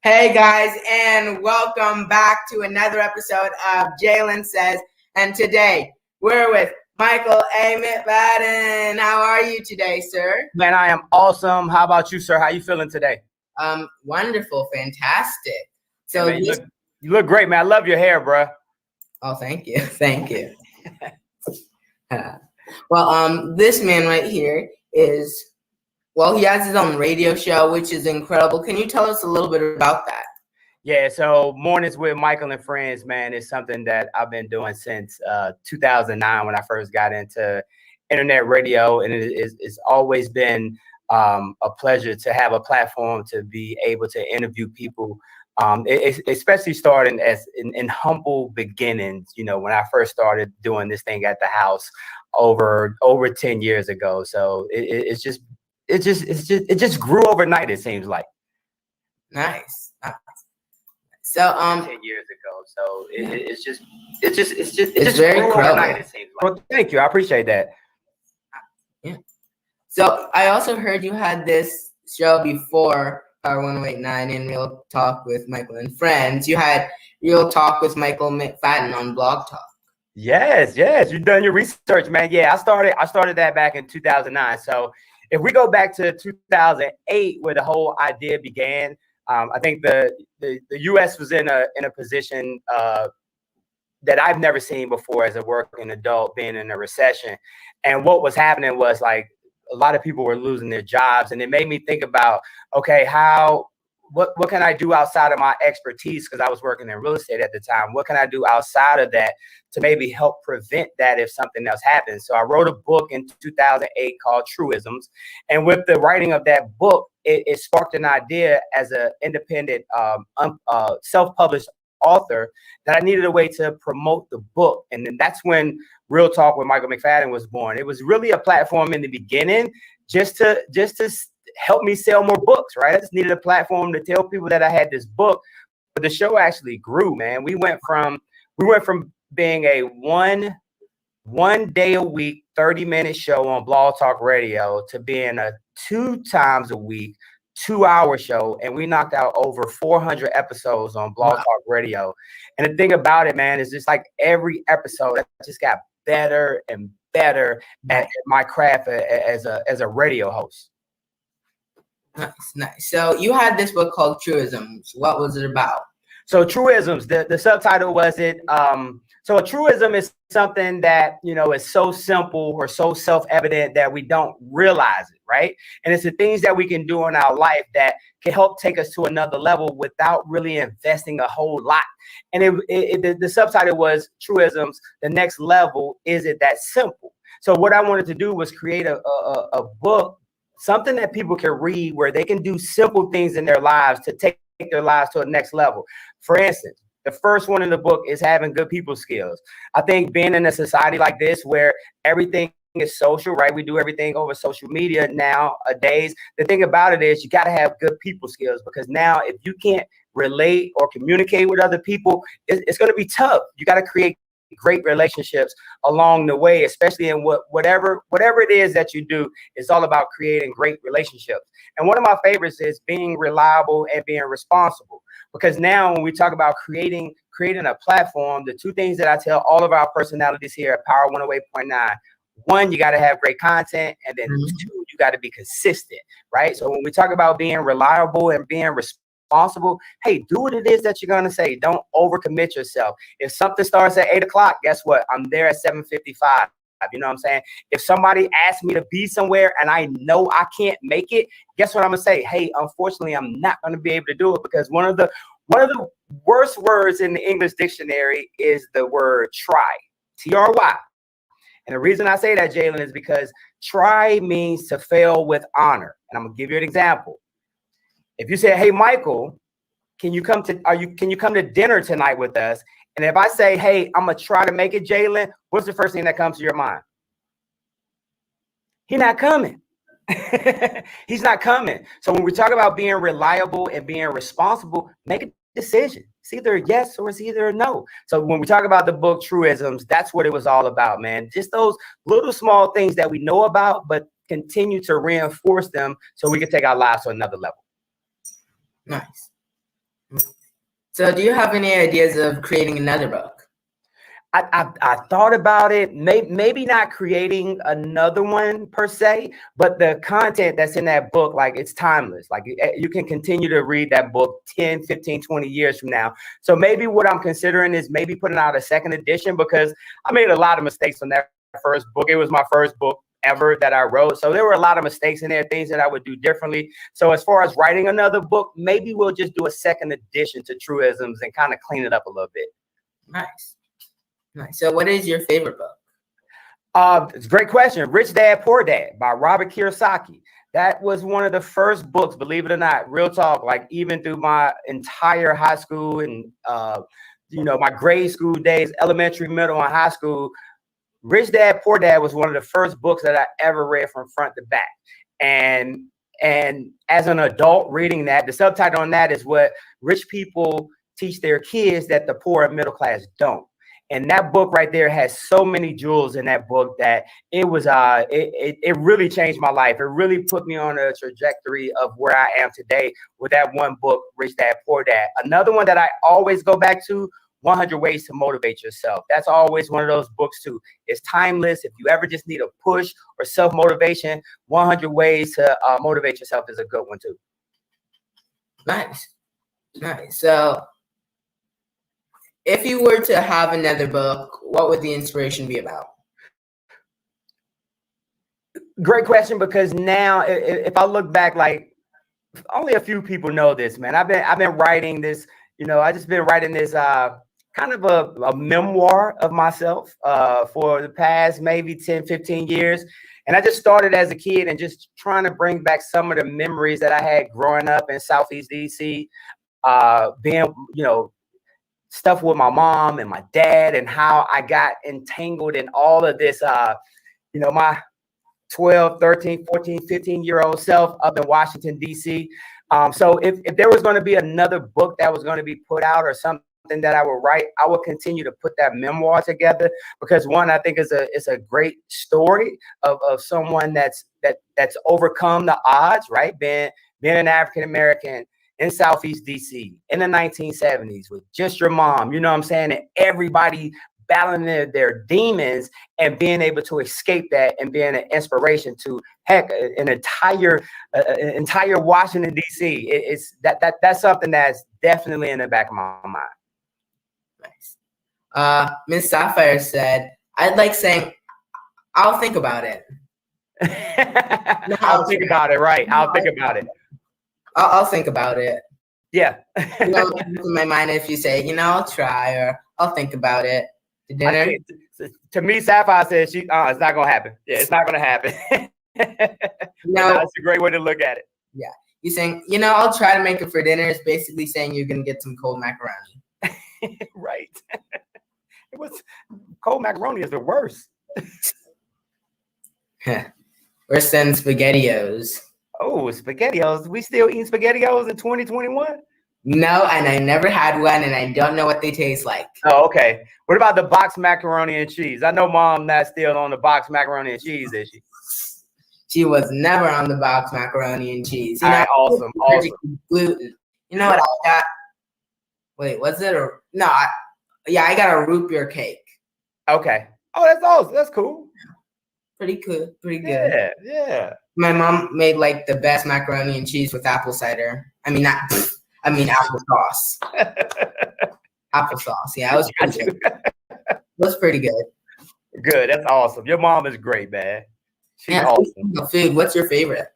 Hey guys, and welcome back to another episode of Jalen Says. And today we're with Michael A. McFadden. How are you today, sir? Man, I am awesome. How about you, sir? How you feeling today? Wonderful, fantastic. So man, you look great, man. I love your hair, bro. Oh, thank you, thank you. Well, this man right here is. Well, he has his own radio show, which is incredible. Can you tell us a little bit about that? Yeah, so Mornings with Michael and Friends, man, is something that I've been doing since 2009 when I first got into internet radio. And it's always been a pleasure to have a platform to be able to interview people, especially starting as in humble beginnings, you know, when I first started doing this thing at the house over 10 years ago. So it just grew overnight, it seems like. Nice. So 10 years ago. So it's just very grew incredible. overnight, it seems like. Well, thank you. I appreciate that. Yeah. So I also heard you had this show before Power 1089 in Real Talk with Michael and Friends. You had Real Talk with Michael McFadden on Blog Talk. Yes, you've done your research, man. Yeah, I started that back in 2009. So if we go back to 2008, where the whole idea began, I think the U.S. was in a position that I've never seen before as a working adult, being in a recession. And what was happening was, like, a lot of people were losing their jobs, and it made me think about, okay, what can I do outside of my expertise? Because I was working in real estate at the time. What can I do outside of that to maybe help prevent that if something else happens? So I wrote a book in 2008 called Truisms. And with the writing of that book, it sparked an idea as an independent, self-published author that I needed a way to promote the book. And then that's when Real Talk with Michael McFadden was born. It was really a platform in the beginning just to help me sell more books, right? I just needed a platform to tell people that I had this book. But the show actually grew, man. We went from being a one day a week, 30-minute show on Blog Talk Radio to being a 2 times a week, 2-hour show. And we knocked out over 400 episodes on Blog Talk Radio. And the thing about it, man, is just like every episode, I just got better and better at my craft as a radio host. Nice. So you had this book called Truisms. What was it about? So Truisms, the subtitle was it. So a truism is something that, you know, is so simple or so self-evident that we don't realize it, right? And it's the things that we can do in our life that can help take us to another level without really investing a whole lot. And the subtitle was Truisms, the next level, is it that simple? So what I wanted to do was create a book, something that people can read where they can do simple things in their lives to take their lives to a next level. For instance, the first one in the book is having good people skills. I think being in a society like this where everything is social, right? We do everything over social media nowadays. The thing about it is you got to have good people skills, because now if you can't relate or communicate with other people, it's going to be tough. You got to create great relationships along the way, especially in whatever it is that you do. It's all about creating great relationships. And one of my favorites is being reliable and being responsible, because now when we talk about creating a platform, the 2 things that I tell all of our personalities here at Power 108.9, 1, you got to have great content, and then 2, you got to be consistent, right? So when we talk about being reliable and being responsible, hey, do what it is that you're going to say. Don't overcommit yourself. If something starts at 8 o'clock, guess what? I'm there at 7:55. You know what I'm saying? If somebody asks me to be somewhere and I know I can't make it, guess what I'm going to say? Hey, unfortunately, I'm not going to be able to do it, because one of the worst words in the English dictionary is the word try, T-R-Y. And the reason I say that, Jalen, is because try means to fail with honor. And I'm going to give you an example. If you say, hey, Michael, can you come to dinner tonight with us? And if I say, hey, I'm going to try to make it, Jalen, what's the first thing that comes to your mind? He's not coming. He's not coming. So when we talk about being reliable and being responsible, make a decision. It's either a yes or it's either a no. So when we talk about the book Truisms, that's what it was all about, man. Just those little small things that we know about, but continue to reinforce them so we can take our lives to another level. Nice. So do you have any ideas of creating another book? I thought about it, maybe not creating another one per se, but the content that's in that book, like it's timeless. Like you can continue to read that book 10, 15, 20 years from now. So maybe what I'm considering is maybe putting out a second edition, because I made a lot of mistakes on that first book. It was my first book ever that I wrote. So there were a lot of mistakes in there, things that I would do differently. So as far as writing another book, maybe we'll just do a second edition to Truisms and kind of clean it up a little bit. Nice. Nice. So what is your favorite book? It's a great question. Rich Dad, Poor Dad by Robert Kiyosaki. That was one of the first books, believe it or not, real talk, like even through my entire high school and, my grade school days, elementary, middle, and high school. Rich Dad, Poor Dad was one of the first books that I ever read from front to back. And as an adult reading that, the subtitle on that is what rich people teach their kids that the poor and middle class don't. And that book right there has so many jewels in that book that it was it really changed my life. It really put me on a trajectory of where I am today with that one book, Rich Dad, Poor Dad. Another one that I always go back to, 100 Ways to Motivate Yourself. That's always one of those books too. It's timeless. If you ever just need a push or self-motivation, 100 Ways to Motivate Yourself is a good one too. Nice. Nice. So if you were to have another book, what would the inspiration be about? Great question, because now if I look back, like only a few people know this, man. I've been writing this, I just been writing this kind of a memoir of myself for the past maybe 10, 15 years. And I just started as a kid and just trying to bring back some of the memories that I had growing up in Southeast DC, being, stuff with my mom and my dad, and how I got entangled in all of this, my 12, 13, 14, 15-year-old self up in Washington, D.C. So if there was going to be another book that was going to be put out or something that I would write, I would continue to put that memoir together, because one, I think it's a great story of someone that's overcome the odds, right? Being an African-American in Southeast DC in the 1970s with just your mom, you know what I'm saying? And everybody battling their demons and being able to escape that and being an inspiration to an entire Washington DC. It's that's something that's definitely in the back of my mind. Nice. Miss Sapphire said, "I'd like saying, I'll think about it." No, I'll think about it. Right. I'll think about it. I'll think about it. Yeah. In my mind, if you say, I'll try, or I'll think about it. To dinner. To me, Sapphire says it's not gonna happen. Yeah, it's not gonna happen. No, that's a great way to look at it. Yeah. You saying, I'll try to make it for dinner is basically saying you're gonna get some cold macaroni. Right. It was cold macaroni is the worst. Worse than SpaghettiOs. Oh, SpaghettiOs. We still eating SpaghettiOs in 2021? No, and I never had one, and I don't know what they taste like. Oh, okay. What about the box macaroni and cheese? I know Mom not still on the box macaroni and cheese, is she? She was never on the box macaroni and cheese. Awesome. Gluten. You know what I got? Wait, was it no? I got a root beer cake. Okay. Oh, that's awesome. That's cool. Pretty good. Pretty good. Yeah. My mom made like the best macaroni and cheese with apple cider. Applesauce. Applesauce. Yeah, it was pretty good. It was pretty good. Good. That's awesome. Your mom is great, man. She's awesome. Food. What's your favorite?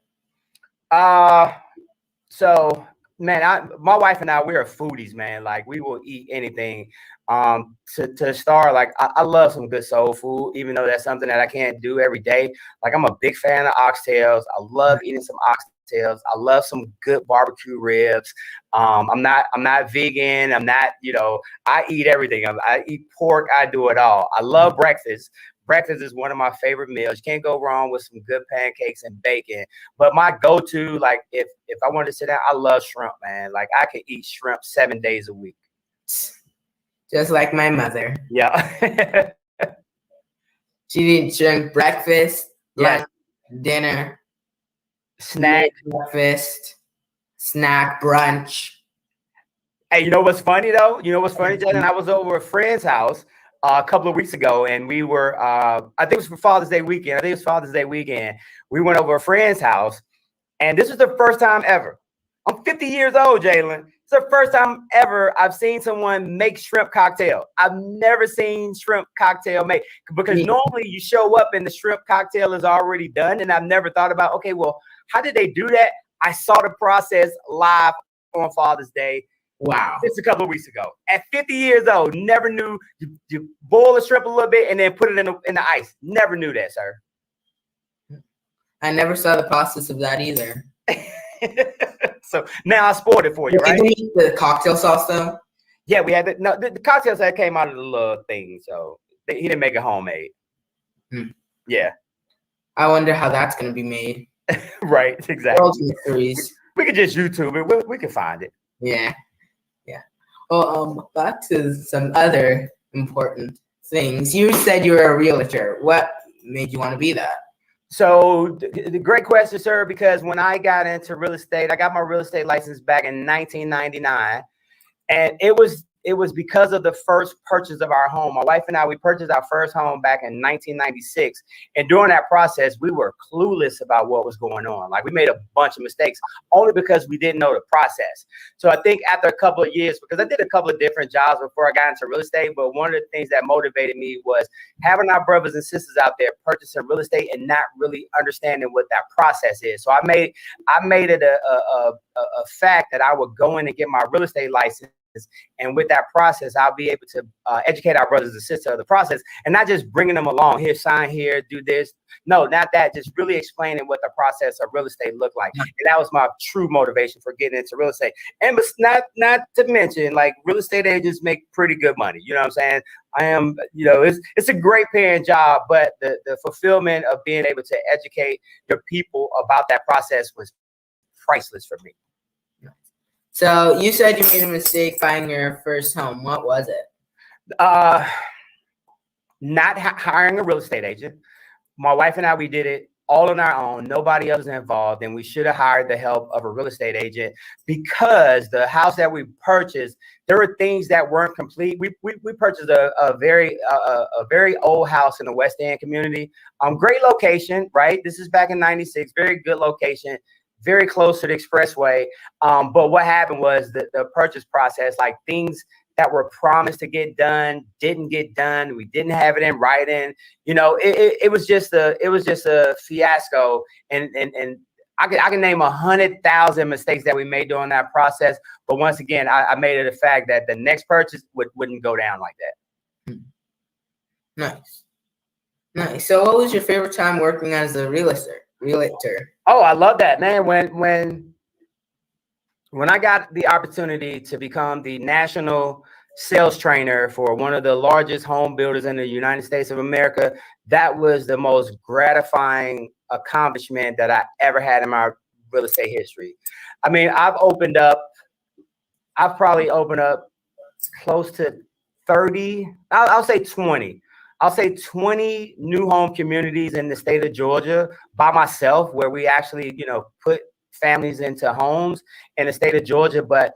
So, man, my wife and I, we're foodies, man. Like, we will eat anything. To start, like, I love some good soul food, even though that's something that I can't do every day. Like, I'm a big fan of oxtails. I love eating some oxtails. I love some good barbecue ribs. I'm not vegan. I'm not, I eat everything. I eat pork. I do it all. I love breakfast. Breakfast is one of my favorite meals. You can't go wrong with some good pancakes and bacon. But my go-to, like, if I wanted to sit down, I love shrimp, man. Like, I can eat shrimp 7 days a week. Just like my mother. Yeah. She eats shrimp breakfast, lunch, dinner, snack, breakfast, snack, brunch. Hey, you know what's funny though? You know what's funny, Jalen? I was over a friend's house a couple of weeks ago, and we were, I think it was for Father's Day weekend. I think it was Father's Day weekend. We went over a friend's house, and this was the first time ever. I'm 50 years old, Jalen. It's the first time ever I've seen someone make shrimp cocktail. I've never seen shrimp cocktail made, because normally you show up and the shrimp cocktail is already done. And I've never thought about, okay, well, how did they do that? I saw the process live on Father's Day. Wow. Just a couple of weeks ago. At 50 years old, never knew you boil the shrimp a little bit and then put it in the ice. Never knew that, sir. I never saw the process of that either. So now I spoiled it for you, right? Did you eat the cocktail sauce though? Yeah, we had the cocktail sauce came out of the little thing, so he didn't make it homemade. Yeah. I wonder how that's going to be made. Right, exactly. World mysteries. We could just YouTube it. We can find it. Yeah. Well, back to some other important things. You said you were a realtor. What made you want to be that? So the great question, sir, because when I got into real estate, I got my real estate license back in 1999, and it was because of the first purchase of our home. My wife and I, we purchased our first home back in 1996. And during that process, we were clueless about what was going on. Like, we made a bunch of mistakes only because we didn't know the process. So I think after a couple of years, because I did a couple of different jobs before I got into real estate, but one of the things that motivated me was having our brothers and sisters out there purchasing real estate and not really understanding what that process is. So I made it a fact that I would go in and get my real estate license. And with that process, I'll be able to educate our brothers and sisters of the process, and not just bringing them along. Here, sign here, do this. No, not that. Just really explaining what the process of real estate looked like. And that was my true motivation for getting into real estate. And but not to mention, like, real estate agents make pretty good money. You know what I'm saying? I am, it's a great paying job, but the fulfillment of being able to educate your people about that process was priceless for me. So you said you made a mistake buying your first home. What was it? Not hiring a real estate agent. My wife and I, we did it all on our own. Nobody else was involved, and we should have hired the help of a real estate agent, because the house that we purchased, there were things that weren't complete. We purchased a very old house in the West End community. Great location, right? This is back in '96. Very good location. Very close to the expressway. But what happened was the purchase process, like, things that were promised to get done didn't get done. We didn't have it in writing. It was just a fiasco. And I can name 100,000 mistakes that we made during that process. But once again, I made it a fact that the next purchase wouldn't go down like that. Nice. So what was your favorite time working as a realtor? Oh, I love that, man. When I got the opportunity to become the national sales trainer for one of the largest home builders in the United States of America, that was the most gratifying accomplishment that I ever had in my real estate history. I mean, I've probably opened up close to 30, I'll say 20. I'll say 20 new home communities in the state of Georgia by myself, where we actually, put families into homes in the state of Georgia. But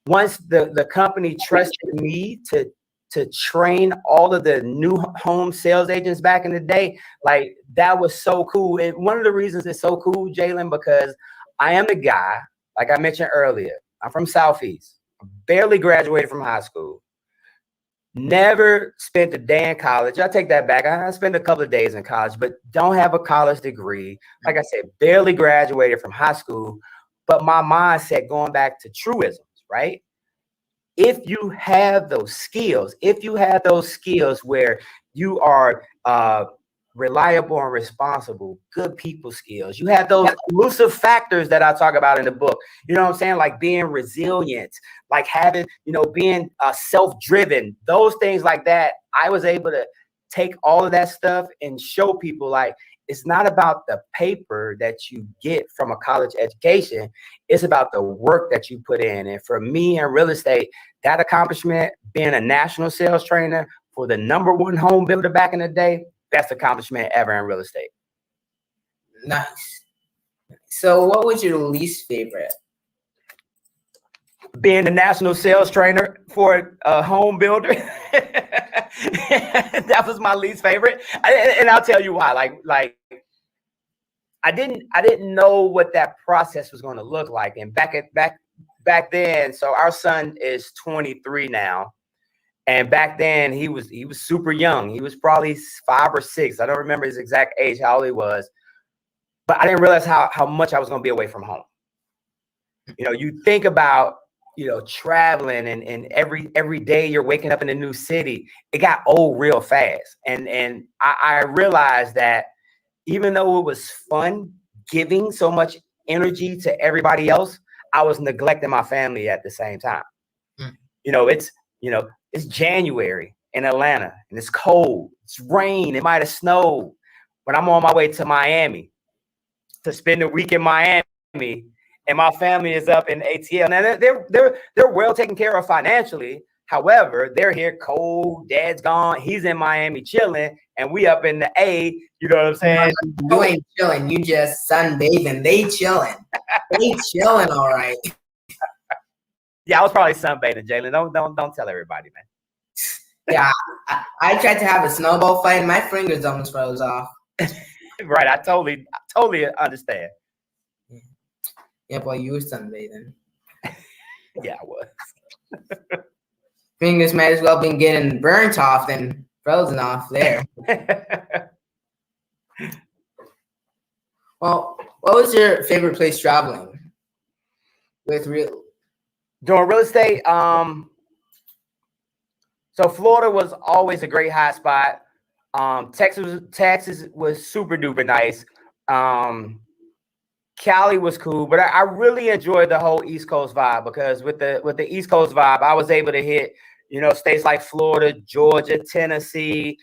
once the company trusted me to train all of the new home sales agents back in the day, like, that was so cool. And one of the reasons it's so cool, Jalen, because I am the guy, like I mentioned earlier, I'm from Southeast, barely graduated from high school. Never spent a day in college. I take that back. I spent a couple of days in college, but don't have a college degree. Like I said, barely graduated from high school. But my mindset, going back to truisms, right? If you have those skills where you are reliable and responsible, good people skills, you have those elusive factors that I talk about in the book. You know what I'm saying? Like being resilient, like having, being self-driven, those things like that. I was able to take all of that stuff and show people, like, it's not about the paper that you get from a college education. It's about the work that you put in. And for me in real estate, that accomplishment, being a national sales trainer for the #1 home builder back in the day, best accomplishment ever in real estate. Nice. So what was your least favorite? being the national sales trainer for a home builder. That was my least favorite. And I'll tell you why. Like I didn't know what that process was going to look like. And back then, so our son is 23 now. And back then he was super young. He was probably 5 or 6. I don't remember his exact age, how old he was. But I didn't realize how much I was going to be away from home. You know, you think about, you know, traveling and every day you're waking up in a new city. It got old real fast. And I realized that even though it was fun giving so much energy to everybody else, I was neglecting my family at the same time. You know, it's January in Atlanta and it's cold. It's rain. It might have snowed. But I'm on my way to Miami to spend a week in Miami, and my family is up in ATL. Now they're well taken care of financially. However, they're here cold. Dad's gone. He's in Miami chilling, and we up in the A. You know what I'm saying? You ain't chilling. You just sunbathing. They chilling. They chilling, all right. Yeah, I was probably sunbathing, Jalen. Don't tell everybody, man. Yeah, I tried to have a snowball fight. My fingers almost froze off. Right, I totally understand. Yeah, boy, you were sunbathing. Yeah, I was. Fingers might as well been getting burnt off than frozen off there. Well, what was your favorite place traveling with doing real estate? So Florida was always a great hot spot. Texas was super duper nice. Cali was cool, but I really enjoyed the whole East Coast vibe, because with the East Coast vibe, I was able to hit, you know, states like Florida, Georgia, Tennessee,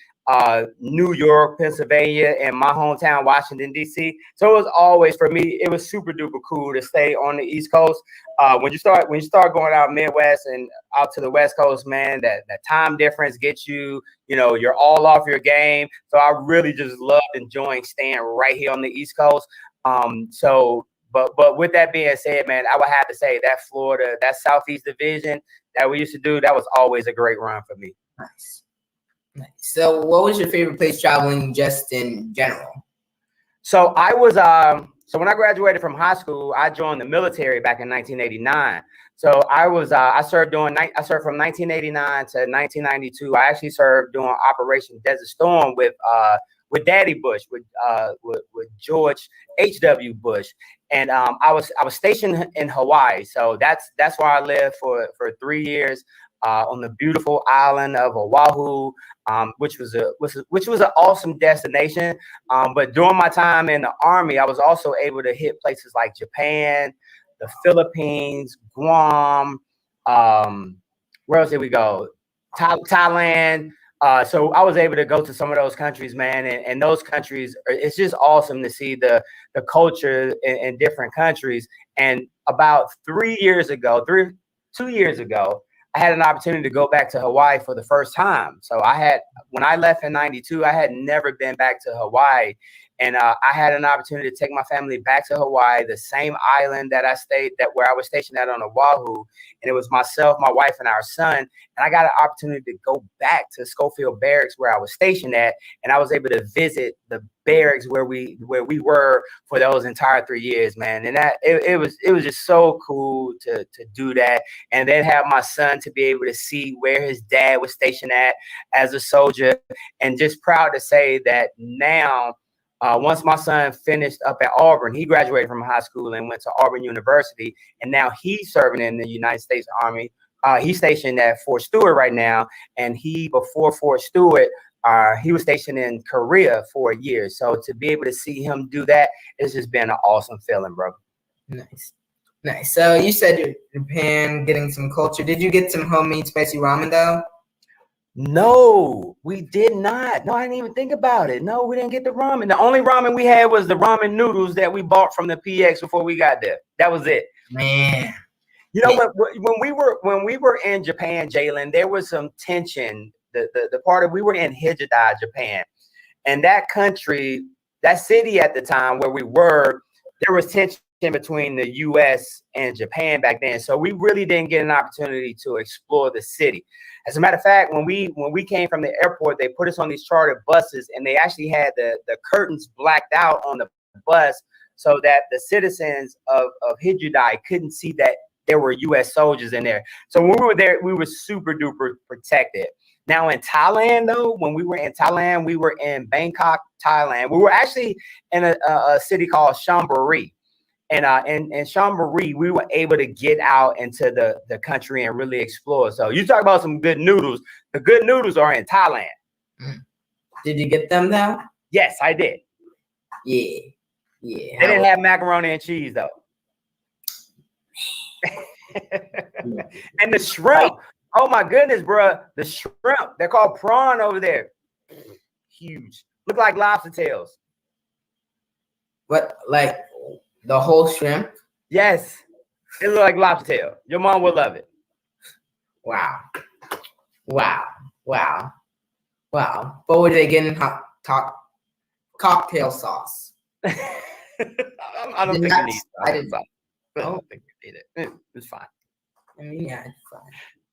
New York, Pennsylvania, and my hometown, Washington, D.C. So it was always, for me, it was super duper cool to stay on the East Coast. When you start going out Midwest and out to the West Coast, man, that time difference gets you, you know, you're all off your game. So I really just loved enjoying staying right here on the East Coast. But with that being said, man, I would have to say that Florida, that Southeast Division that we used to do, that was always a great run for me. Nice. So what was your favorite place traveling just in general? So I was, so when I graduated from high school, I joined the military back in 1989. So I served from 1989 to 1992. I actually served doing Operation Desert Storm with Daddy Bush, with George H.W. Bush. And I was stationed in Hawaii. So that's where I lived for 3 years. On the beautiful island of Oahu, which was an awesome destination. But during my time in the Army, I was also able to hit places like Japan, the Philippines, Guam. Where else did we go? Thailand. So I was able to go to some of those countries, man, and those countries, it's just awesome to see the culture in different countries. And about 2 years ago, I had an opportunity to go back to Hawaii for the first time. So when I left in 92, I had never been back to Hawaii. And I had an opportunity to take my family back to Hawaii, the same island that where I was stationed at on Oahu. And it was myself, my wife, and our son. And I got an opportunity to go back to Schofield Barracks where I was stationed at. And I was able to visit the barracks where we were for those entire 3 years, man. And it was just so cool to do that. And then have my son to be able to see where his dad was stationed at as a soldier. And just proud to say that now, once my son finished up at Auburn, he graduated from high school and went to Auburn University, and now he's serving in the United States Army. He's stationed at Fort Stewart right now, and before Fort Stewart, he was stationed in Korea for a year. So to be able to see him do that, it's just been an awesome feeling, bro. Nice. So you said you're in Japan, getting some culture. Did you get some homemade spicy ramen though? No, we did not. No, I didn't even think about it. No, we didn't get the ramen. The only ramen we had was the ramen noodles that we bought from the PX before we got there. That was it. Man. You know, when we were in Japan, Jalen, there was some tension. The part of we were in Hijida, Japan, and that country, that city at the time where we were, there was tension between the US and Japan back then. So we really didn't get an opportunity to explore the city. As a matter of fact, when we came from the airport, they put us on these chartered buses, and they actually had the curtains blacked out on the bus so that the citizens of Hijudai couldn't see that there were US soldiers in there. So when we were there, we were super duper protected. Now in Thailand, though, when we were in Thailand, we were in Bangkok, Thailand. We were actually in a city called Chonburi. And in Chonburi, we were able to get out into the country and really explore. So you talk about some good noodles. The good noodles are in Thailand. Did you get them though? Yes, I did. Yeah. They didn't have macaroni and cheese though. And the shrimp. Oh my goodness, bro. The shrimp. They're called prawn over there. Huge. Look like lobster tails. What, like the whole shrimp? Yes. It look like lobster tail. Your mom would love it. Wow. What were they getting? Cocktail sauce. I don't think you need sauce. I don't think you need it. It's fine. I mean, yeah, it's fine.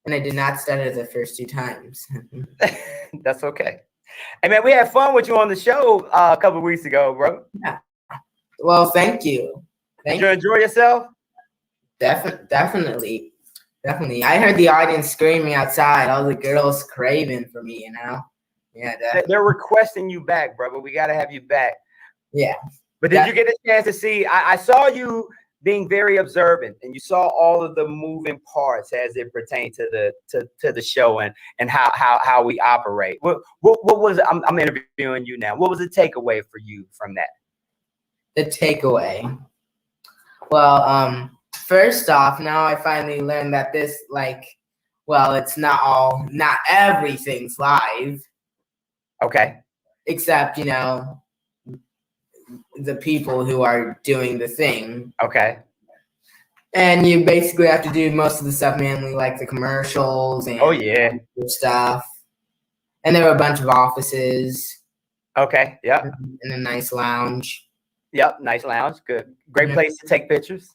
And I did not stutter the first 2 times. That's okay. Hey, man, we had fun with you on the show a couple of weeks ago, bro. Yeah. Well, thank you. Did you enjoy yourself? Definitely. I heard the audience screaming outside. All the girls craving for me, you know? Yeah, definitely. They're requesting you back, bro, but we got to have you back. Yeah. But did you get a chance to see? I saw you being very observant, and you saw all of the moving parts as it pertained to the show and how we operate. What was I'm interviewing you now? What was the takeaway for you from that? The takeaway. Well, first off, now I finally learned that this, it's not everything's live. Okay. Except, the people who are doing the thing. Okay. And you basically have to do most of the stuff manually, like the commercials and stuff. And there were a bunch of offices. Okay. Yep. And a nice lounge. Yep. Nice lounge. Good. Great place to take pictures.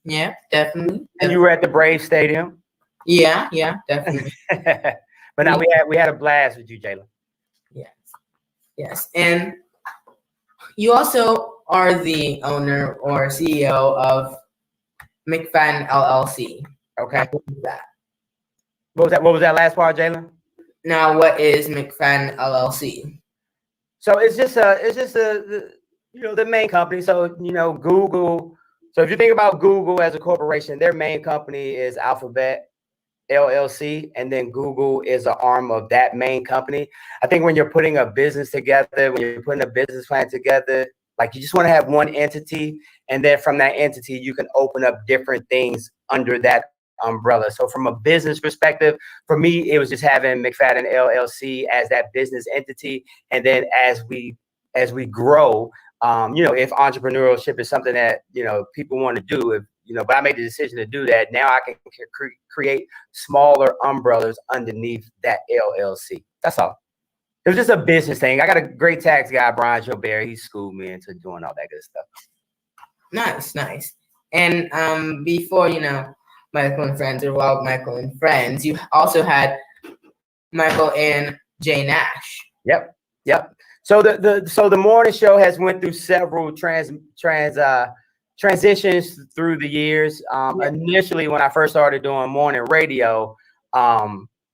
Yeah, definitely. And you were at the Brave Stadium. Yeah, definitely. But now we had a blast with you, JALEN. Yes. And you also are the owner or CEO of McFadden LLC. Okay. What was that? What was that last part, JALEN? Now, what is McFadden LLC? So it's just the main company. So Google. So if you think about Google as a corporation, their main company is Alphabet LLC, and then Google is an arm of that main company. I think when you're putting a business together, when you're putting a business plan together, you just want to have one entity, and then from that entity, you can open up different things under that umbrella. So from a business perspective, for me, it was just having McFadden LLC as that business entity, and then as we grow, if entrepreneurship is something that people want to do, but I made the decision to do that. Now I can create smaller umbrellas underneath that LLC. That's all. It was just a business thing. I got a great tax guy, Brian Joe Barry. He schooled me into doing all that good stuff. Nice. And before Michael and Friends, or Wild Michael and Friends, you also had Michael and Jay Nash. Yep. So the morning show has went through several transitions through the years. Initially, when I first started doing morning radio,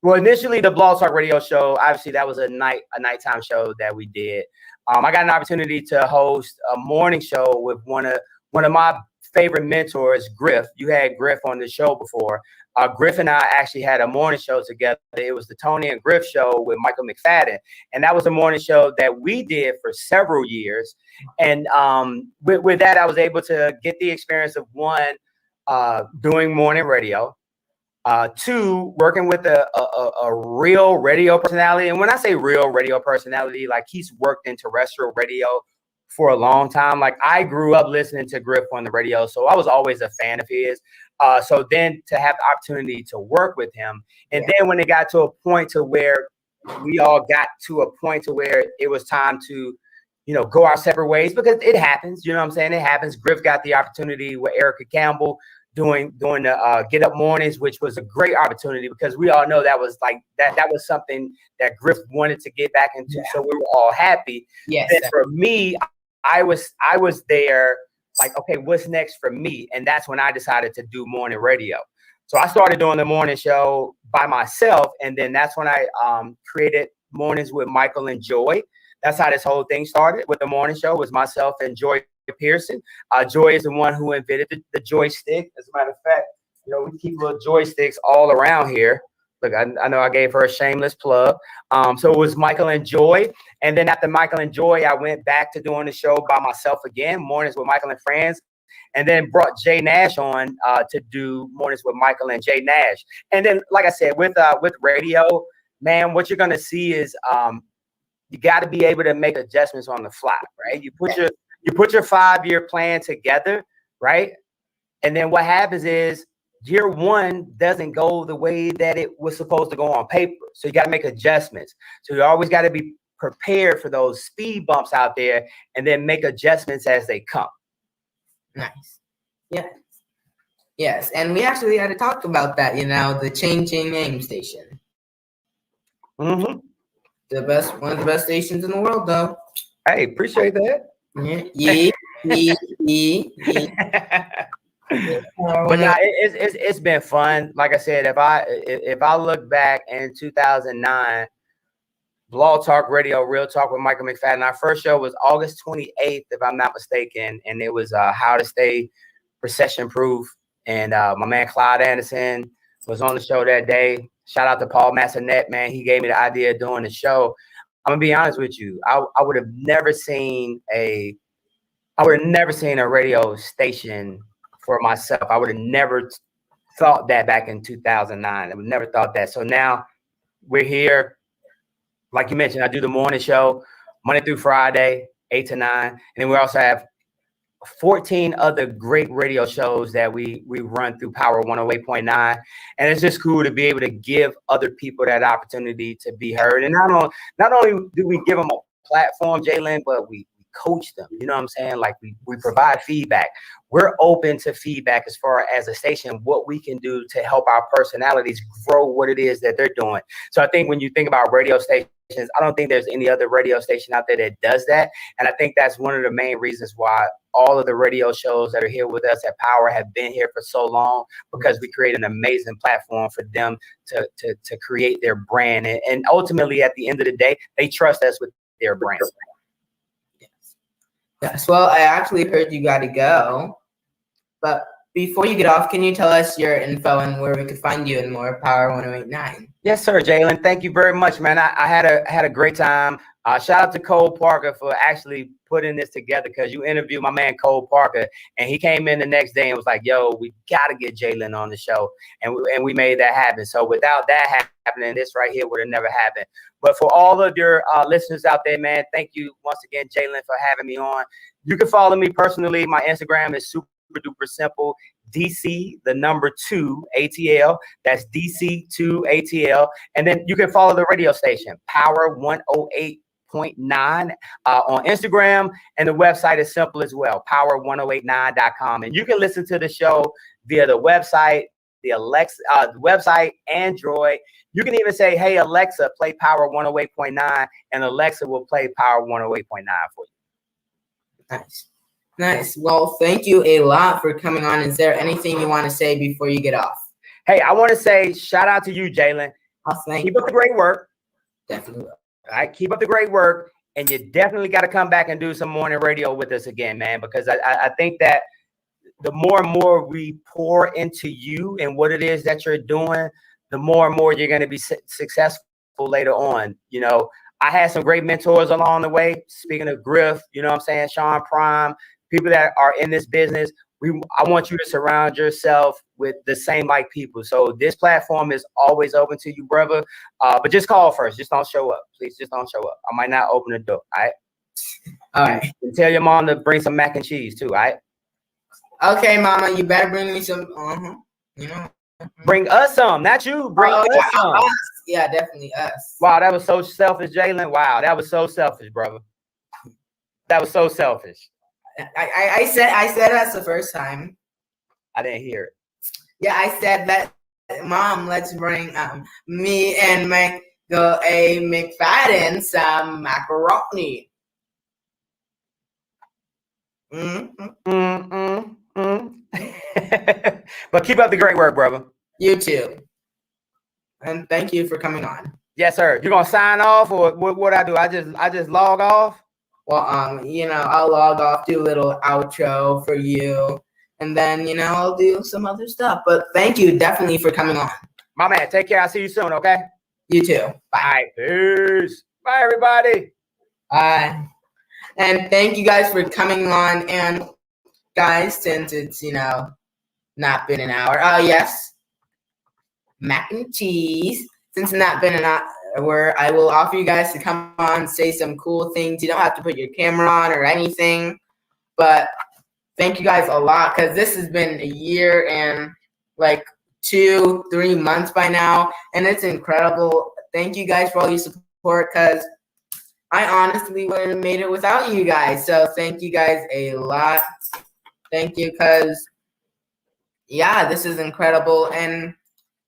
initially the Blog Talk Radio show, obviously that was a nighttime show that we did. I got an opportunity to host a morning show with one of my favorite mentors, Griff. You had Griff on the show before. Griff and I actually had a morning show together. It was the Tony and Griff show with Michael McFadden. And that was a morning show that we did for several years. And with that, I was able to get the experience of one, doing morning radio, two, working with a real radio personality. And when I say real radio personality, he's worked in terrestrial radio for a long time. I grew up listening to Griff on the radio, so I was always a fan of his. So then to have the opportunity to work with him, and then when it got to a point to where we all got to a point to where it was time to, go our separate ways, because it happens. You know what I'm saying? It happens. Griff got the opportunity with Erica Campbell doing the Get Up Mornings, which was a great opportunity, because we all know that was like that was something that Griff wanted to get back into. So we were all happy. Yes. And for me, I was there like, okay, what's next for me? And that's when I decided to do morning radio. So I started doing the morning show by myself, and then that's when I created Mornings with Michael and Joy. That's how this whole thing started with the morning show, was myself and Joy Pearson. Joy is the one who invented the joystick. As a matter of fact, we keep little joysticks all around here. Look, I know I gave her a shameless plug. So it was Michael and Joy. And then after Michael and Joy, I went back to doing the show by myself again, Mornings with Michael and Friends. And then brought Jay Nash on to do Mornings with Michael and Jay Nash. And then, like I said, with radio, man, what you're going to see is you got to be able to make adjustments on the fly, right? You put your 5-year plan together, right? And then what happens is year one doesn't go the way that it was supposed to go on paper. So you got to make adjustments. So you always got to be prepared for those speed bumps out there, and then make adjustments as they come. Nice. Yes. And we actually had to talk about that, the changing name station. Mm-hmm. One of the best stations in the world, though. Hey, appreciate that. Yeah. But now it's been fun. Like I said, if I look back in 2009, Blog Talk Radio, Real Talk with Michael McFadden, our first show was August 28th, if I'm not mistaken, and it was how to stay recession proof. And my man Clyde Anderson was on the show that day. Shout out to Paul Massonet, man. He gave me the idea of doing the show. I'm gonna be honest with you. I would have never seen a radio station for myself. I would have never thought that back in 2009. I would never thought that. So now we're here. Like you mentioned, I do the morning show Monday through Friday, 8 to 9. And then we also have 14 other great radio shows that we run through Power 108.9. And it's just cool to be able to give other people that opportunity to be heard. And not only do we give them a platform, JALEN, but we coach them. You know what I'm saying? Like we provide feedback. We're open to feedback as far as a station, what we can do to help our personalities grow what it is that they're doing. So I think when you think about radio stations, I don't think there's any other radio station out there that does that. And I think that's one of the main reasons why all of the radio shows that are here with us at Power have been here for so long, because we create an amazing platform for them to create their brand. And ultimately, at the end of the day, they trust us with their brand. Yes. Well, I actually heard you got to go. But before you get off, can you tell us your info and where we could find you in more Power 108.9? Yes, sir, JALEN. Thank you very much, man. I had a great time. Shout out to Cole Parker for actually putting this together, because you interviewed my man Cole Parker, and he came in the next day and was like, yo, we got to get JALEN on the show. And we made that happen. So without that happening, this right here would have never happened. But for all of your listeners out there, man, thank you once again, JALEN, for having me on. You can follow me personally. My Instagram is super duper simple, DC, the number 2 ATL. That's DC2 ATL. And then you can follow the radio station, Power 108.9 on Instagram. And the website is simple as well, power1089.com. And you can listen to the show via the website, the website, Android. You can even say, hey, Alexa, play Power 108.9, and Alexa will play Power 108.9 for you. Nice. Well, thank you a lot for coming on. Is there anything you want to say before you get off? Hey, I want to say shout out to you, JALEN. Keep up the great work. Definitely will. All right, keep up the great work. And you definitely got to come back and do some morning radio with us again, man, because I think that the more and more we pour into you and what it is that you're doing, the more and more you're going to be successful later on. You know, I had some great mentors along the way. Speaking of Griff, you know what I'm saying, Sean Prime, people that are in this business, I want you to surround yourself with the same like people. So this platform is always open to you, brother. But just call first. Just don't show up. Please, just don't show up. I might not open the door. All right. All right. And tell your mom to bring some mac and cheese too. All right. Okay, mama, you better bring me some. You know. Bring us some, not you. Bring us some. Us. Yeah, definitely us. Wow, that was so selfish, JALEN. Wow, that was so selfish, brother. That was so selfish. I said that's the first time. I didn't hear it. Yeah, I said that. Mom, let's bring me and make a McFadden some macaroni. But keep up the great work, brother. You too. And thank you for coming on. Yes, sir. You gonna sign off, or what I do? I just log off. Well, I'll log off, do a little outro for you, and then I'll do some other stuff. But thank you definitely for coming on. My man, take care. I'll see you soon, okay? You too. Bye. All right, peace. Bye, everybody. Bye. And thank you guys for coming on. And guys, since it's not been an hour. Oh yes, mac and cheese. Since it's not been an hour, I will offer you guys to come on, say some cool things. You don't have to put your camera on or anything. But thank you guys a lot, because this has been a year and like 2-3 months by now, and it's incredible. Thank you guys for all your support, because I honestly wouldn't have made it without you guys. So thank you guys a lot. Thank you, because yeah, this is incredible. And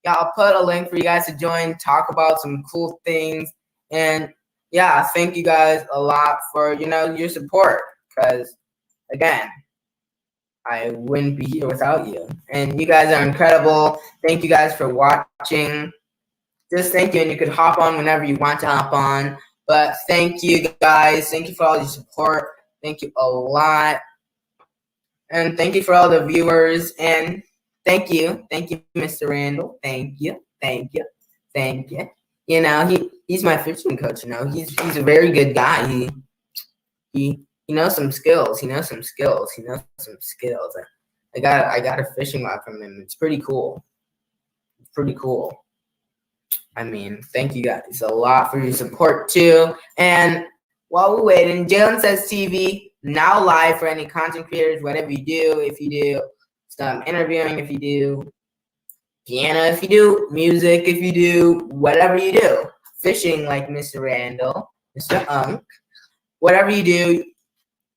yeah, I'll put a link for you guys to join, talk about some cool things. And yeah, thank you guys a lot for your support, because again, I wouldn't be here without you. And you guys are incredible. Thank you guys for watching. Just thank you. And you could hop on whenever you want to hop on. But thank you guys. Thank you for all your support. Thank you a lot. And thank you for all the viewers. And thank you, Mr. Randall. Thank you. He's my fishing coach. He's a very good guy. He knows some skills. I got a fishing rod from him. It's pretty cool. I mean, thank you guys a lot for your support too. And while we're waiting, Jalen Says TV now live for any content creators, whatever you do. If you do some interviewing, if you do piano, if you do music, if you do whatever you do, fishing like Mr. Randall, Mr. Unk, whatever you do,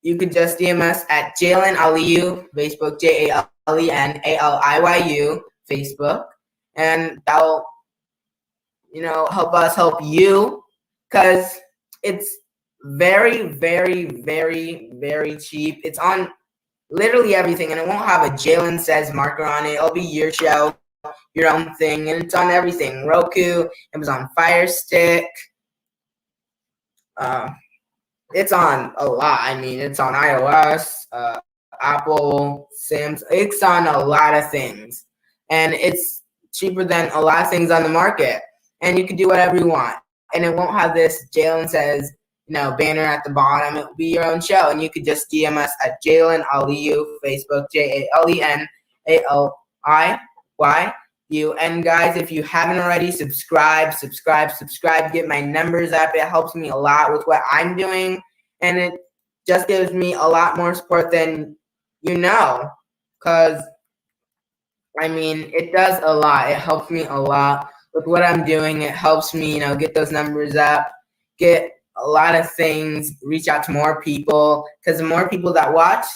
you could just DM us at JALEN Aliyu, Facebook, JALEN Facebook, and that'll help us help you, because it's very, very, very, very cheap. It's on literally everything, and it won't have a Jalen Says marker on it. It'll be your show, your own thing, and it's on everything. Roku, Amazon Fire Stick. It's on a lot. I mean, it's on iOS, Apple, Samsung. It's on a lot of things, and it's cheaper than a lot of things on the market. And you can do whatever you want, and it won't have this Jalen Says banner at the bottom. It'll be your own show, and you could just DM us at JALEN Aliyu, Facebook, JALENALIYU. And guys, if you haven't already, subscribe, get my numbers up. It helps me a lot with what I'm doing, and it just gives me a lot more support than because I mean, it does a lot. It helps me a lot with what I'm doing. It helps me get those numbers up, get a lot of things, reach out to more people, because the more people that watch,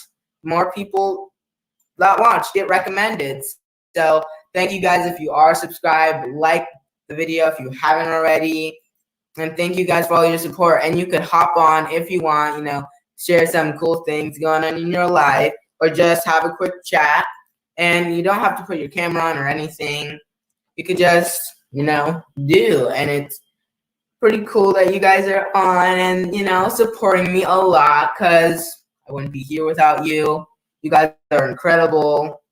get recommended. So thank you guys if you are subscribed, like the video if you haven't already, and thank you guys for all your support. And you could hop on if you want, share some cool things going on in your life, or just have a quick chat, and you don't have to put your camera on or anything. You could just do, and it's pretty cool that you guys are on and supporting me a lot, because I wouldn't be here without you. You guys are incredible,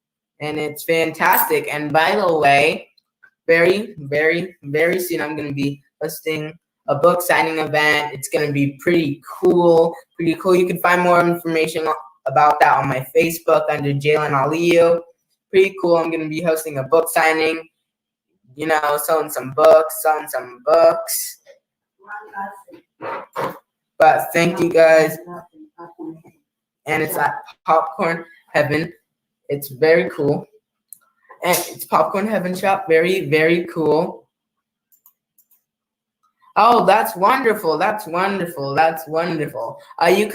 and it's fantastic. And by the way, very, very, very soon I'm going to be hosting a book signing event. It's going to be pretty cool. You can find more information about that on my Facebook under Jalen Aliyu. Pretty cool. I'm going to be hosting a book signing, selling some books. But thank you guys. And it's at Popcorn Heaven. It's very cool. And it's Popcorn Heaven shop. Very, very cool. Oh, that's wonderful. You could